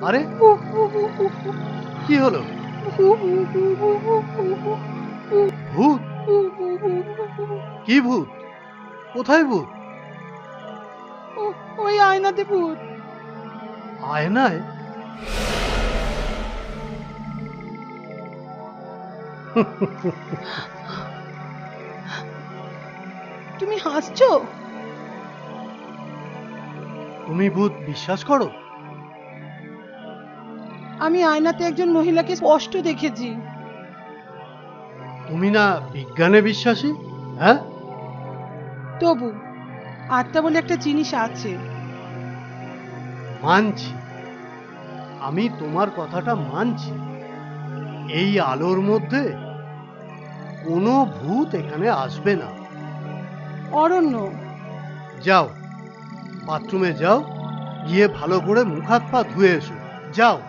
আরে কি হলো? ভূত? কি ভূত? কোথায় ভূত? ওই আয়নাতে ভূত। আয়নায়? তুমি হাসছো? তুমি ভূত বিশ্বাস করো? আমি আয়নাতে একজন মহিলাকে স্পষ্ট দেখেছি। তুমি না বিজ্ঞানে বিশ্বাসী? হ্যাঁ, তবু আত্মা বলে একটা জিনিস আছে। মানছি, আমি তোমার কথাটা মানছি। এই আলোর মধ্যে কোনো ভূত এখানে আসবে না। অরণ্য, যাও, বাথরুমে যাও, গিয়ে ভালো করে মুখ হাত পা ধুয়ে এসো। যাও।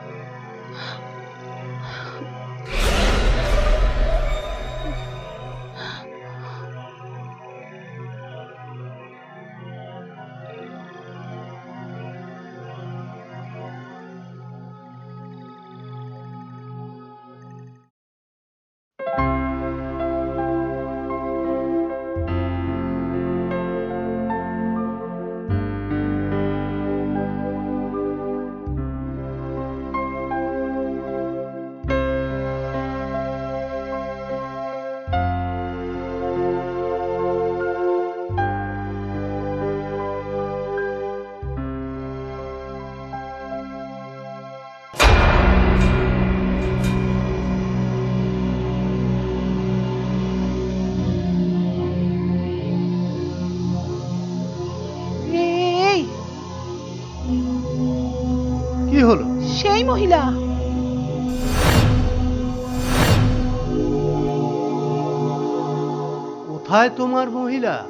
এই কি হলো? সেই মহিলা। কোথায় তোমার মহিলা?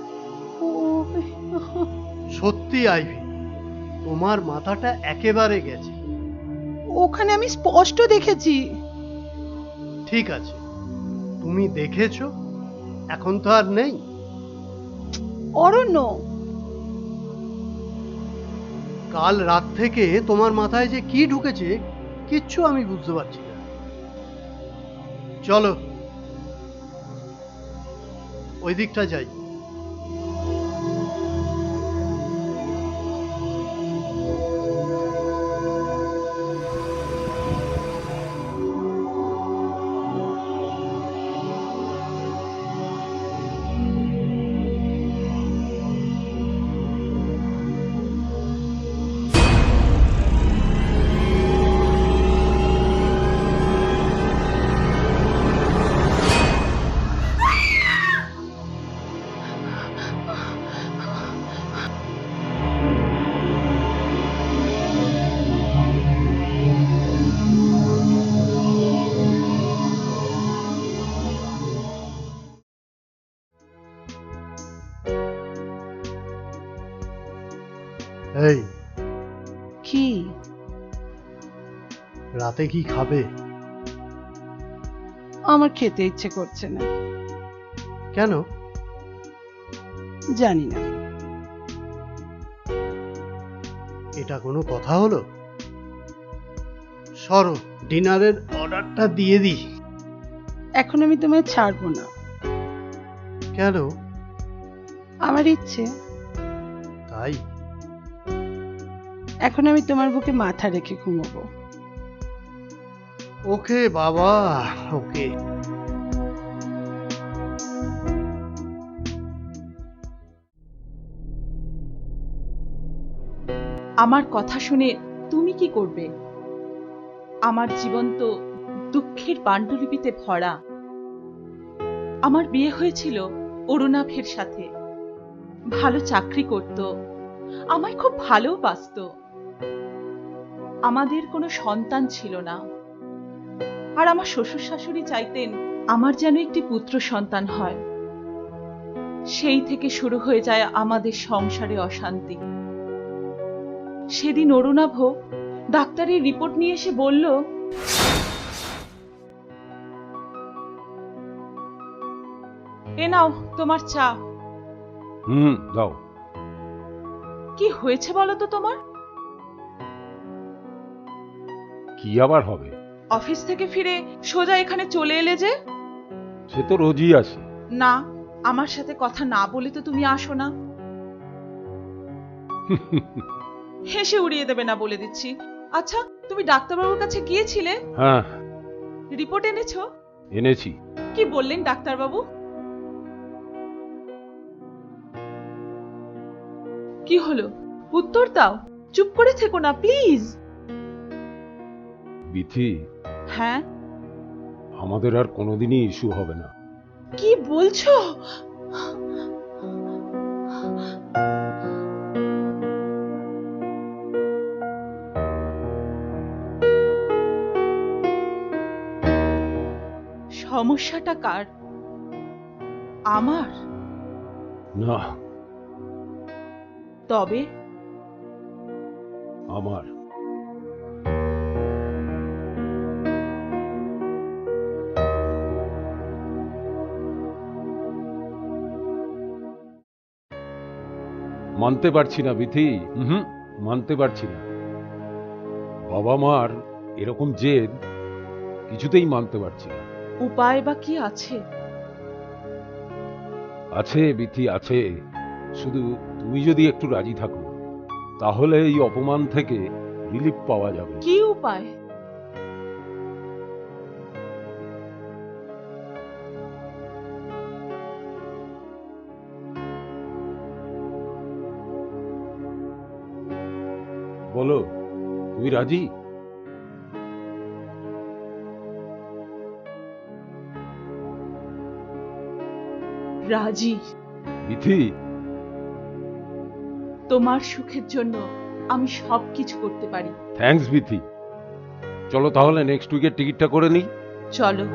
ও- সত্যি আইভি, তোমার মাথাটা একেবারে গেছে। ওখানে আমি স্পষ্ট দেখেছি। ঠিক আছে, তুমি দেখেছো, এখন তো আর নেই। অরণ্য, কাল রাত থেকে তোমার মাথায় যে কি ঢুকেছে কিচ্ছু আমি বুঝতে পারছি না। চলো ওই দিকটা যাই। এই, কি? রাতে কি খাবে? আমার খেতে ইচ্ছে করছে না। কেন? জানি না। এটা কোনো কথা হলো? সরো, ডিনারের অর্ডারটা দিয়ে দিই। এখন আমি তোমায় ছাড়বো না। কেন? আমার ইচ্ছে। তাই? এখন আমি তোমার বুকে মাথা রেখে ঘুমোবো। ওকে বাবা, ওকে। আমার কথা শুনে তুমি কি করবে? আমার জীবন তো দুঃখের পাণ্ডুলিপিতে ভরা। আমার বিয়ে হয়েছিল অরুণাভের সাথে। ভালো চাকরি করত, আমায় খুব ভালোবাসত। আমাদের কোনো সন্তান ছিল না, আর আমার শ্বশুর শাশুড়ি চাইতেন আমার যেন একটি পুত্র সন্তান হয়। সেই থেকে শুরু হয়ে যায় আমাদের সংসারে অশান্তি। সেদিন অরুণাভ ডাক্তারের রিপোর্ট নিয়ে এসে বলল, এ নাও তোমার চা। দাও। কি হয়েছে বলো তো তোমার? কি আবার হবে? অফিস থেকে ফিরে সোজা এখানে চলে এলে যে? সে তো রোজই আসে। না, আমার সাথে কথা না বলে তো তুমি আসো না। হেসে উড়িয়ে দেবে না বলে দিচ্ছি। আচ্ছা, তুমি ডাক্তারবাবুর কাছে গিয়েছিলে? হ্যাঁ, রিপোর্ট এনেছো? এনেছি। কি বললেন ডাক্তারবাবু? কি হলো? উত্তর দাও, চুপ করে থেকো না প্লিজ। বিথি, হ্যাঁ, আমাদের আর কোনোদিনই ইস্যু হবে না। কি বলছো? সমস্যাটা কার? আমার? না, তবে আমার। মানতে পারছি না বিথি, মানতে পারছি না। বাবা মার এরকম জেদ কিছুতেই মানতে পারছি না। উপায় বা কি আছে? আছে বিথি, আছে। শুধু তুমি যদি একটু রাজি থাকো, তাহলে এই অপমান থেকে রিলিফ পাওয়া যাবে। কি উপায়? বলো, তুমি রাজি? রাজি। বিথি, তোমার সুখের জন্য আমি সবকিছু করতে পারি। থ্যাঙ্কস বিথি। চলো তাহলে নেক্সট উইকের টিকিটটা করে নিই। চলো।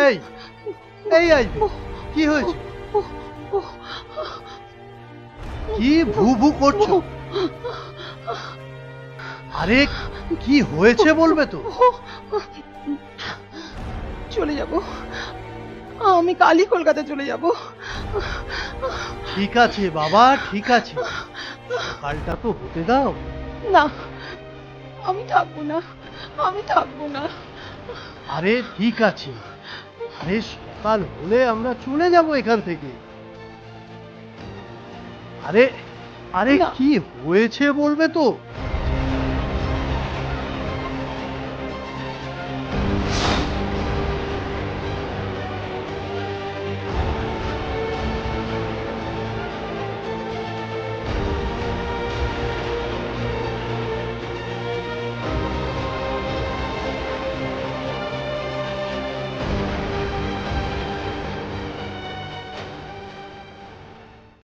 এই এই আইবে, কি হয়েছে? কি ভু ভু করছো? আরে কি হয়েছে বলবে তো? চলে যাব, আমি কালই কলকাতা চলে যাব। ঠিক আছে বাবা, ঠিক আছে, সকালটা তো হতে দাও। না, আমি থাকবো না, আমি থাকবো না। আরে ঠিক আছে, আরে সকাল হলে আমরা চলে যাব এখান থেকে। আরে আরে না। কি হয়েছে বলবে তো?